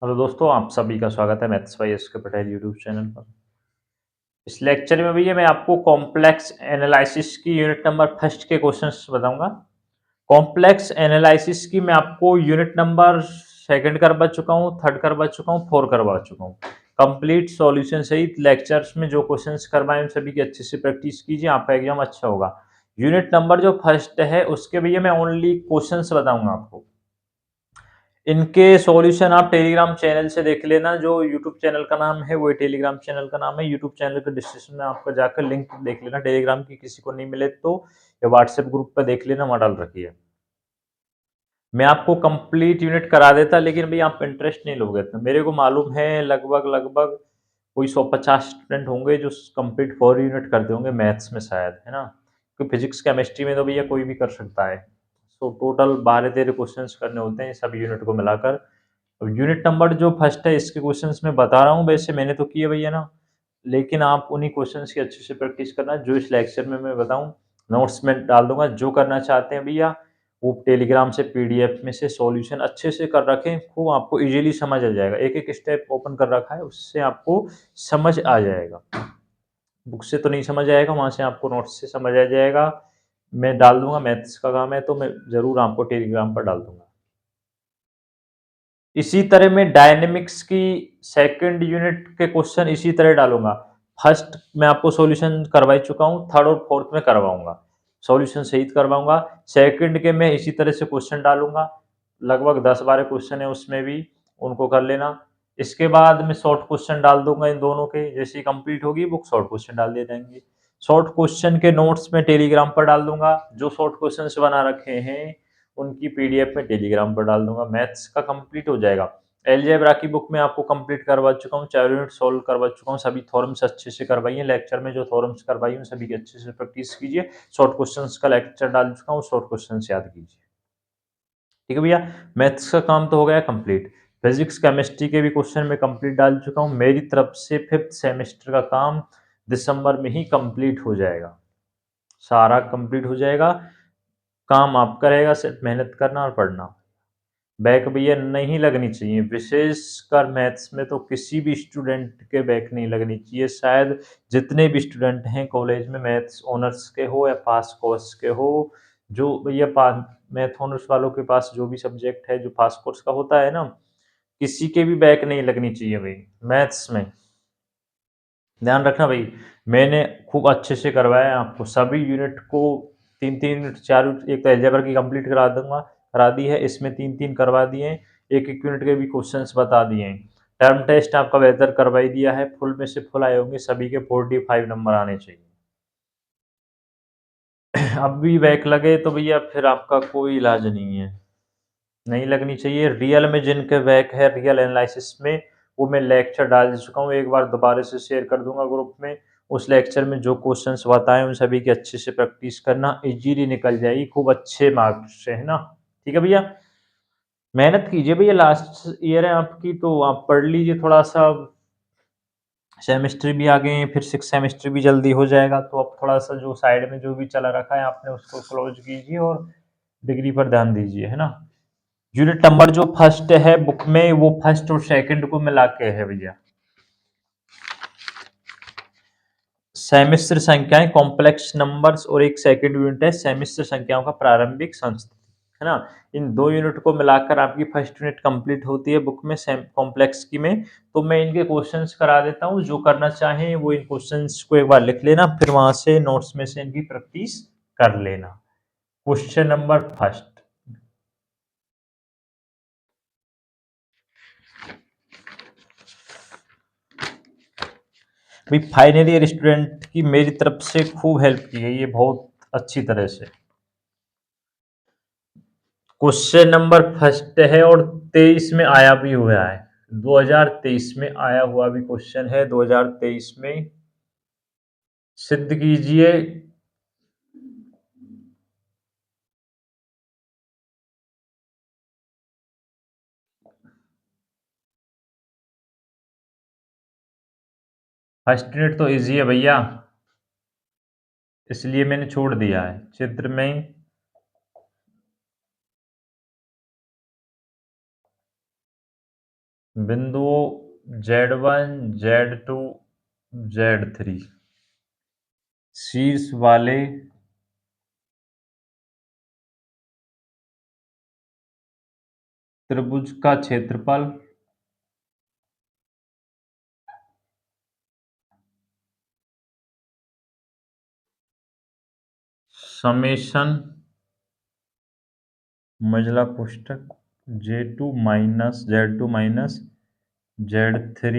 Hello दोस्तों, आप सभी का स्वागत है मैथ्स बाय एस के पटेल यूट्यूब चैनल पर। इस लेक्चर में भैया मैं आपको कॉम्प्लेक्स एनालिसिस की यूनिट नंबर फर्स्ट के क्वेश्चंस बताऊंगा। कॉम्प्लेक्स एनालिसिस की मैं आपको यूनिट नंबर सेकंड करवा चुका हूँ, थर्ड करवा चुका हूँ, फोर करवा चुका हूँ। कंप्लीट सॉल्यूशन सहित लेक्चर्स में जो क्वेश्चंस करवाए उन सभी की अच्छे से प्रैक्टिस कीजिए, आपका एग्जाम अच्छा होगा। यूनिट नंबर जो फर्स्ट है उसके भैया मैं ओनली क्वेश्चंस बताऊंगा आपको। इनके सॉल्यूशन आप टेलीग्राम चैनल से देख लेना। जो यूट्यूब चैनल का नाम है वो टेलीग्राम चैनल का नाम है। यूट्यूब चैनल के डिस्क्रिप्शन में आपको जाकर लिंक देख लेना टेलीग्राम की। किसी को नहीं मिले तो या व्हाट्सएप ग्रुप पर देख लेना, वहाँ डाल रखी है। मैं आपको कंप्लीट यूनिट करा देता, लेकिन भाई आप इंटरेस्ट नहीं लोगे इतना। मेरे को मालूम है लगभग लगभग कोई 150 स्टूडेंट होंगे जो कंप्लीट 4 यूनिट करते होंगे मैथ्स में शायद, है ना। क्योंकि फिजिक्स केमिस्ट्री में तो भैया कोई भी कर सकता है। तो टोटल 12-13 क्वेश्चंस करने होते हैं सब यूनिट को मिलाकर। अब यूनिट नंबर जो फर्स्ट है इसके क्वेश्चंस मैं बता रहा हूँ, वैसे मैंने तो किए भैया ना, लेकिन आप उन्हीं क्वेश्चंस की अच्छे से प्रैक्टिस करना जो इस लेक्चर में मैं बताऊँ। नोट्स में डाल दूंगा। जो करना चाहते हैं भैया वो टेलीग्राम से पीडीएफ में से सॉल्यूशन अच्छे से कर रखें, खूब आपको इजीली समझ आ जाएगा। एक एक स्टेप ओपन कर रखा है, उससे आपको समझ आ जाएगा। बुक से तो नहीं समझ आएगा, वहां से आपको नोट्स से समझ आ जाएगा। मैं डाल दूंगा, मैथ्स का काम है तो मैं जरूर आपको टेलीग्राम पर डाल दूंगा। इसी तरह मैं डायनेमिक्स की सेकंड यूनिट के क्वेश्चन इसी तरह डालूंगा। फर्स्ट मैं आपको सॉल्यूशन करवा चुका हूँ, थर्ड और फोर्थ में करवाऊंगा, सॉल्यूशन सहित करवाऊंगा। सेकंड के मैं इसी तरह से क्वेश्चन डालूंगा, लगभग 10-12 क्वेश्चन है उसमें भी, उनको कर लेना। इसके बाद मैं शॉर्ट क्वेश्चन डाल दूंगा इन दोनों के, जैसे ही कंप्लीट होगी बुक शॉर्ट क्वेश्चन डाल दे जाएंगे। शॉर्ट क्वेश्चन के नोट्स में टेलीग्राम पर डाल दूंगा। जो शॉर्ट क्वेश्चन बना रखे हैं उनकी पीडीएफ में टेलीग्राम पर डाल दूंगा। मैथ्स का कंप्लीट हो जाएगा। एलजेब्रा की बुक में आपको कंप्लीट करवा चुका हूँ, 4 यूनिट सोल्व करवा चुका हूँ। सभी थ्योरम्स अच्छे से करवाइए। लेक्चर में जो थ्योरम्स करवाई उन सभी की अच्छे से प्रैक्टिस कीजिए। शॉर्ट क्वेश्चंस का लेक्चर डाल चुका हूँ, शॉर्ट क्वेश्चंस याद कीजिए। ठीक है भैया, मैथ्स का काम तो हो गया कंप्लीट। फिजिक्स केमिस्ट्री के भी क्वेश्चन में कंप्लीट डाल चुका हूँ। मेरी तरफ से 5th सेमेस्टर का काम दिसंबर में ही कंप्लीट हो जाएगा, सारा कंप्लीट हो जाएगा। काम आपका रहेगा, सिर्फ मेहनत करना और पढ़ना। बैक भैया नहीं लगनी चाहिए, विशेषकर मैथ्स में तो किसी भी स्टूडेंट के बैक नहीं लगनी चाहिए। शायद जितने भी स्टूडेंट हैं कॉलेज में, मैथ्स ऑनर्स के हो या पास कोर्स के हो, जो भैया मैथ ऑनर्स वालों के पास जो भी सब्जेक्ट है जो पास कोर्स का होता है ना, किसी के भी बैक नहीं लगनी चाहिए भाई मैथ्स में। ध्यान रखना भाई, मैंने खूब अच्छे से करवाया है आपको सभी यूनिट को। 3-3 यूनिट, 4 यूनिट, एक तो अलजेब्रा की कंप्लीट करा दूंगा, करा दी है। इसमें 3-3 करवा दिए हैं। एक एक यूनिट के भी क्वेश्चंस बता दिए हैं। टर्म टेस्ट आपका बेहतर करवाई दिया है, फुल में से फुल आए होंगे, सभी के 45 नंबर आने चाहिए। अब भी बैक लगे तो भैया फिर आपका कोई इलाज नहीं है, नहीं लगनी चाहिए। रियल में जिनके बैक है रियल एनालिसिस में, वो मैं लेक्चर डाल चुका हूँ, एक बार दोबारा से शेयर कर दूंगा ग्रुप में। उस लेक्चर में जो क्वेश्चंस बताए उन सभी की अच्छे से प्रैक्टिस करना, इजीली निकल जाएगी खूब अच्छे मार्क्स से, है ना। ठीक है भैया, मेहनत कीजिए भैया, लास्ट ईयर है आपकी तो आप पढ़ लीजिए थोड़ा सा। सेमेस्टर भी आ गए हैं, फिर 6 सेमेस्टर भी जल्दी हो जाएगा, तो अब थोड़ा सा जो साइड में जो भी चला रखा है आपने उसको क्लोज कीजिए और डिग्री पर ध्यान दीजिए, है ना। यूनिट नंबर जो फर्स्ट है बुक में वो फर्स्ट और सेकंड को मिला के है भैया। सेमिस्टर संख्याएं कॉम्प्लेक्स नंबर्स, और एक सेकंड यूनिट है सेमिस्टर संख्याओं का प्रारंभिक संस्थिति, है ना। इन दो यूनिट को मिलाकर आपकी फर्स्ट यूनिट कंप्लीट होती है बुक में कॉम्प्लेक्स की में। तो मैं इनके क्वेश्चंस करा देता हूँ, जो करना चाहें वो इन क्वेश्चंस को एक बार लिख लेना, फिर वहां से नोट्स में से इनकी प्रैक्टिस कर लेना। क्वेश्चन नंबर फर्स्ट, भाई फाइनल ईयर स्टूडेंट की मेरी तरफ से खूब हेल्प की है ये, बहुत अच्छी तरह से। क्वेश्चन नंबर फर्स्ट है और 23 में आया भी हुआ है, 2023 में आया हुआ भी क्वेश्चन है, 2023 में। सिद्ध कीजिए। फर्स्ट यूनिट तो इजी है भैया, इसलिए मैंने छोड़ दिया है चित्र में। बिंदुओं Z1 Z2 Z3 शीर्ष वाले त्रिभुज का क्षेत्रफल समेशन मजला कोष्ठक Z2 माइनस Z3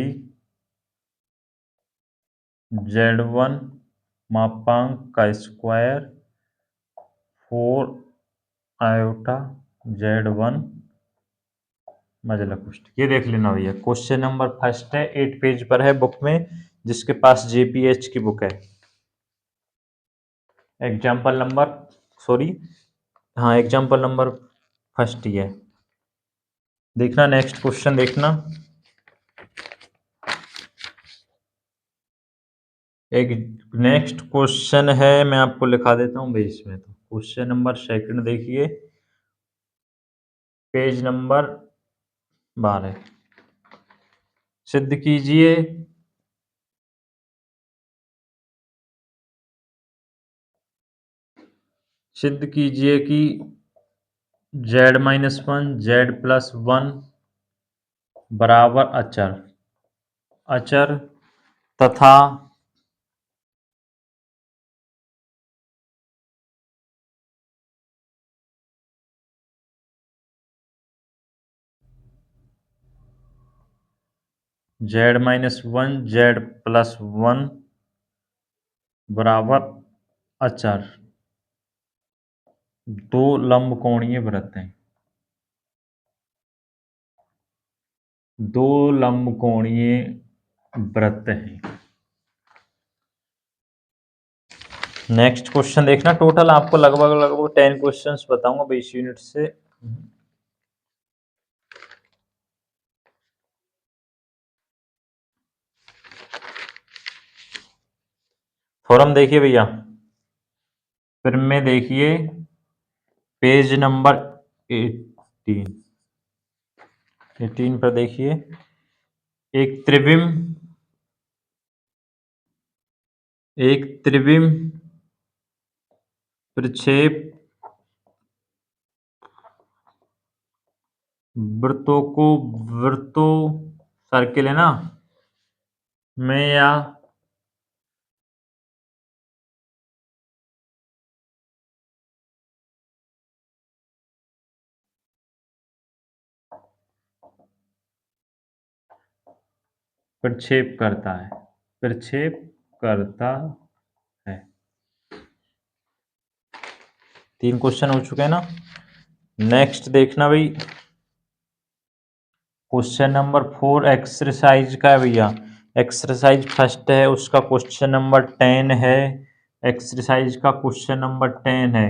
Z1 मापांक का स्क्वायर 4 आयोटा Z1 मजला कोष्ठक। ये देख लेना भैया, क्वेश्चन नंबर फर्स्ट है, 8 पेज पर है बुक में, जिसके पास JPH की बुक है। Example number example number first ही है। देखना नेक्स्ट क्वेश्चन देखना। एक नेक्स्ट क्वेश्चन है, मैं आपको लिखा देता हूँ भाई इसमें। तो क्वेश्चन नंबर सेकंड देखिए, पेज नंबर 12। सिद्ध कीजिए कि Z-1 Z+1 बराबर अचर तथा Z-1 Z+1 बराबर अचर दो लंबकोणीय वृत्त हैं। दो लंबकोणीय वृत्त हैं। नेक्स्ट क्वेश्चन देखना। टोटल आपको लगभग 10 क्वेश्चंस बताऊंगा 20 यूनिट से। फॉर्म देखिए भैया, फिर में देखिए पेज नंबर 18 पर देखिए, एक त्रिविम प्रक्षेप वृत्तों सर्किल है ना में या प्रक्षेप करता है। 3 क्वेश्चन हो चुके हैं ना। नेक्स्ट देखना भाई, क्वेश्चन नंबर 4 एक्सरसाइज का है भैया। एक्सरसाइज फर्स्ट है, उसका क्वेश्चन नंबर 10 है। एक्सरसाइज का क्वेश्चन नंबर 10 है,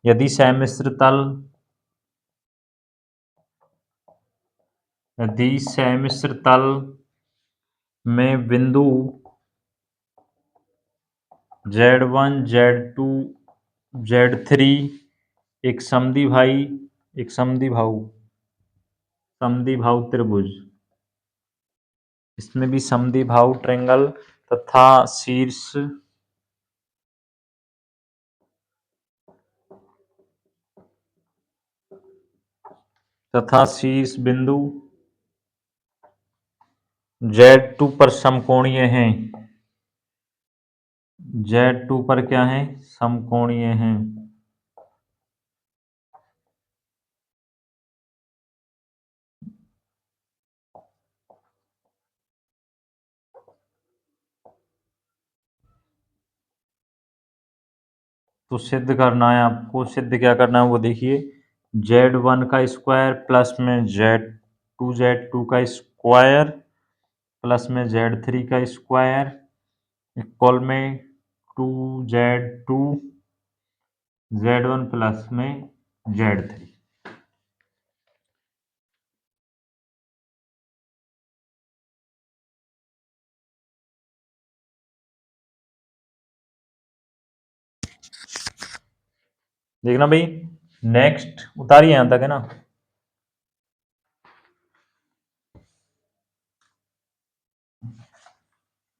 यदि समिश्र तल में बिंदु Z1 Z2 Z3 एक समद्विबाहु त्रिभुज, इसमें भी समद्विबाहु ट्रायंगल तथा शीर्ष बिंदु Z2 पर समकोणीय हैं। Z2 पर क्या है? समकोणीय हैं। तो सिद्ध करना है आपको। सिद्ध क्या करना है वो देखिए, Z1 का स्क्वायर प्लस में Z2 का स्क्वायर प्लस में Z3 का स्क्वायर इक्वल में 2Z2 Z1 प्लस में Z3। देखना भाई, नेक्स्ट उतारिए यहां तक है ना।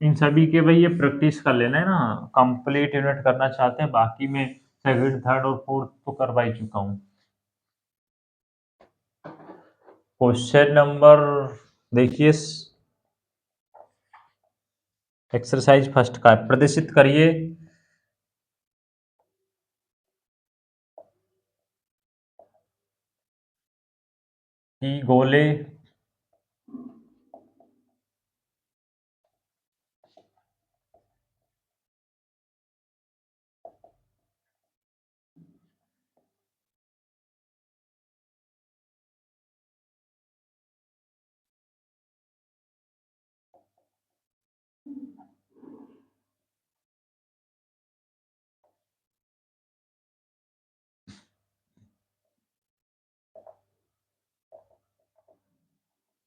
इन सभी के भाई ये प्रैक्टिस कर लेना है ना, कंप्लीट यूनिट करना चाहते हैं, बाकी मैं सेकंड थर्ड और फोर्थ तो करवा ही चुका हूँ। क्वेश्चन नंबर देखिए, एक्सरसाइज फर्स्ट का है, प्रदर्शित करिए कि गोले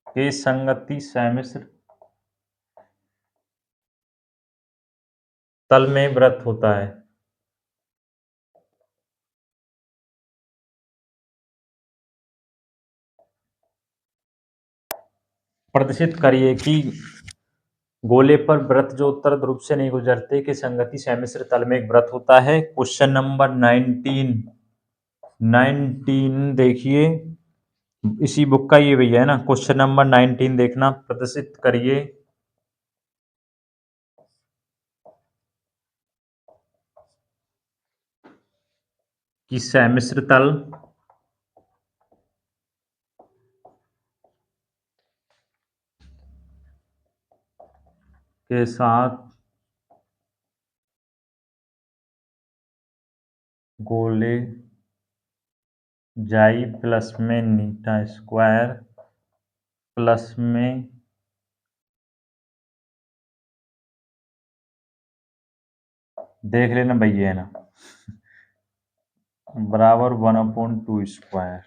के संगति सम्मिश्र तल में व्रत होता है। प्रदर्शित करिए कि गोले पर व्रत जो उत्तर ध्रुव से नहीं गुजरते कि संगति सम्मिश्र तल में एक व्रत होता है। क्वेश्चन नंबर 19 देखिए, इसी बुक का ये भैया है ना। क्वेश्चन नंबर 19 देखना, प्रदर्शित करिए कि सम्मिश्र तल के साथ गोले जाई प्लस में नीटा स्क्वायर प्लस में देख लेना भैया है ना, बराबर 1/2 स्क्वायर।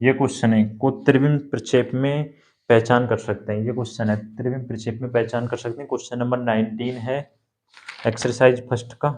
ये क्वेश्चन है को त्रिविम प्रक्षेप में पहचान कर सकते हैं। ये क्वेश्चन है त्रिविम प्रक्षेप में पहचान कर सकते हैं। क्वेश्चन नंबर 19 है एक्सरसाइज फर्स्ट का।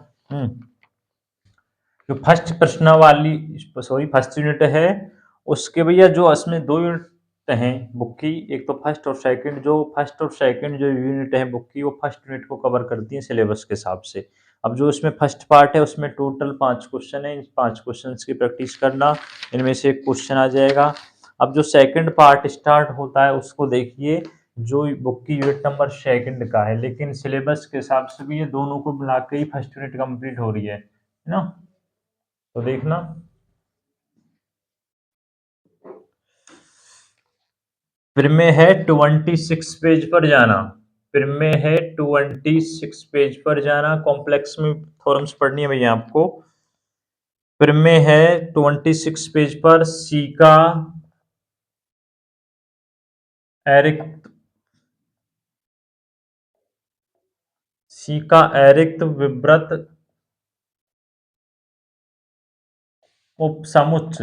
जो फर्स्ट प्रश्न वाली सॉरी फर्स्ट यूनिट है उसके भैया जो इसमें दो यूनिट हैं बुक की, एक तो फर्स्ट और सेकंड। जो फर्स्ट और सेकंड जो यूनिट है बुक की वो फर्स्ट यूनिट को कवर करती है सिलेबस के हिसाब से। अब जो इसमें फर्स्ट पार्ट है उसमें टोटल 5 क्वेश्चन है, इन 5 क्वेश्चंस की प्रैक्टिस करना, इनमें से एक क्वेश्चन आ जाएगा। अब जो सेकंड पार्ट स्टार्ट होता है उसको देखिए, जो बुक की यूनिट नंबर सेकंड का है, लेकिन सिलेबस के हिसाब से भी ये दोनों को मिला के ही फर्स्ट यूनिट कंप्लीट हो रही है ना। तो देखना, फिर में है 26 पेज पर जाना, फिर में है 26 पेज पर जाना, कॉम्प्लेक्स में थ्योरम्स पढ़नी है भैया आपको। फिर में है 26 पेज पर सी का एरिक्त, सी का एरिक्त विव्रत उपसमुच्च,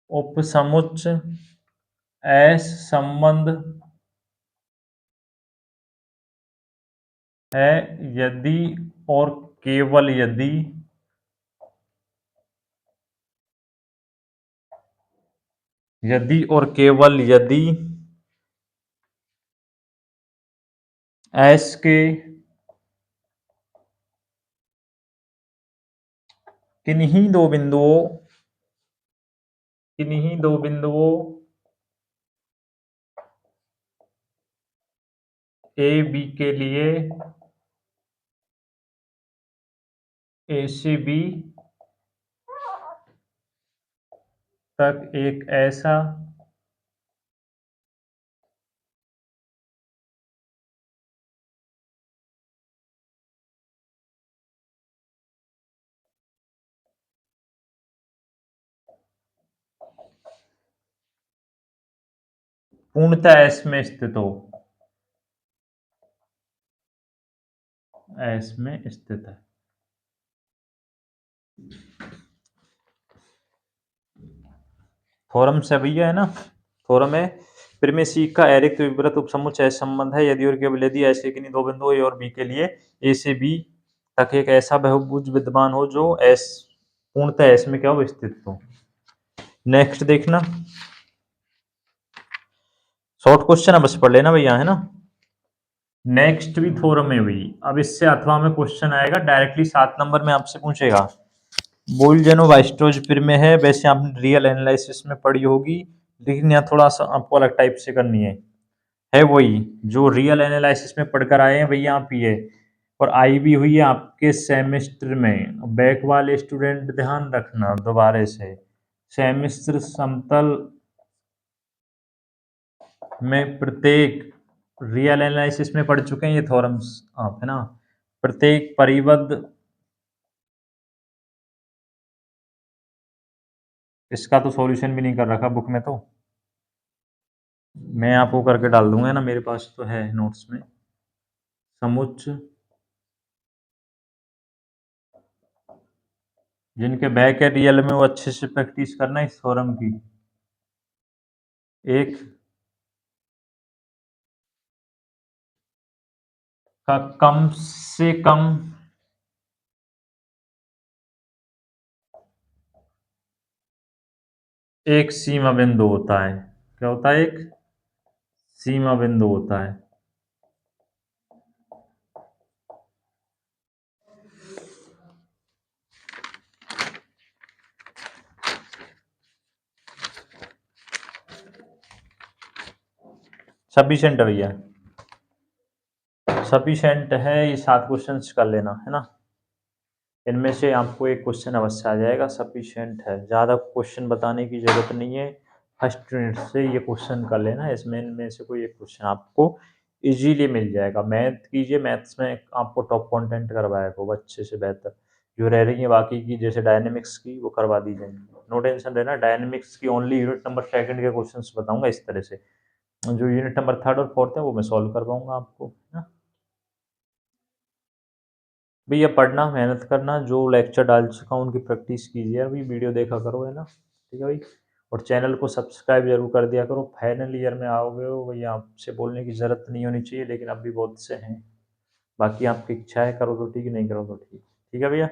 उपसमुच्च एस संबंध है यदि और केवल यदि और केवल यदि एस के किन्हीं दो बिंदुओं, किन्हीं दो बिंदुओं ए बी के लिए ए से बी तक एक ऐसा पूर्णतः एस में स्थित हो, एस में स्थित है। थोरम से भैया है ना, थोरम है प्रिमे सी का एरिक्त विव्रत उपसमुच्चय संबंध है यदि और केवल यदि ऐसे किन्हीं दो बिंदु ए और बी के लिए ए से बी तक एक ऐसा बहुभुज विद्यमान हो जो एस पूर्णतः एस में क्या हो स्थित हो। नेक्स्ट देखना, शॉर्ट क्वेश्चन है, बस पढ़ लेना भैया, है ना। नेक्स्ट भी थ्योरम है भाई। अब इससे अथवा में क्वेश्चन आएगा डायरेक्टली 7 नंबर में आपसे पूछेगा। बोल्जेनोव-वाइस्ट्रोज फिर में है, वैसे आपने रियल एनालिसिस में पढ़ी होगी, लेकिन यहाँ थोड़ा सा आपको अलग टाइप से करनी है वही जो रियल एनालिसिस में पढ़कर आए हैं भैया आप ये, और आई भी हुई है आपके सेमेस्टर में। बैक वाले स्टूडेंट ध्यान रखना दोबारा से, सेमेस्टर समतल में प्रत्येक रियल एनालिसिस में पढ़ चुके हैं ये थ्योरम्स आप, है ना। प्रत्येक परिबद्ध, इसका तो सॉल्यूशन भी नहीं कर रखा बुक में, तो मैं आपको करके डाल दूंगा ना, मेरे पास तो है नोट्स में। समुच्च जिनके बैक है रियल में, वो अच्छे से प्रैक्टिस करना इस थ्योरम की। एक का कम से कम एक सीमा बिंदु होता है। क्या होता है? एक सीमा बिंदु होता है। सफिशिएंट है भैया, सफिशिएंट है। ये 7 क्वेश्चंस कर लेना, है ना। इनमें से आपको एक क्वेश्चन अवश्य आ जाएगा, सफिशिएंट है। ज़्यादा क्वेश्चन बताने की ज़रूरत नहीं है, फर्स्ट यूनिट से ये क्वेश्चन कर लेना। इसमें इनमें से कोई एक क्वेश्चन आपको इजीली मिल जाएगा। मैथ कीजिए, मैथ्स में आपको टॉप कंटेंट करवाएगा वो अच्छे से बेहतर। जो रह रही है बाकी की, जैसे डायनेमिक्स की, वो करवा दी जाएंगी, नो टेंशन रहना। डायनेमिक्स की ओनली यूनिट नंबर 2 के क्वेश्चन बताऊंगा इस तरह से। जो यूनिट नंबर 3 और 4 है वो मैं सॉल्व करवाऊंगा आपको, है ना। भैया पढ़ना, मेहनत करना, जो लेक्चर डाल चुका हूँ उनकी प्रैक्टिस कीजिए, अभी वीडियो देखा करो, है ना। ठीक है भाई। और चैनल को सब्सक्राइब जरूर कर दिया करो। फाइनल ईयर में आओगे हो भैया, आपसे बोलने की ज़रूरत नहीं होनी चाहिए, लेकिन अब भी बहुत से हैं। बाकी आपकी इच्छा है, करो तो ठीक, नहीं करो तो ठीक। ठीक है भैया।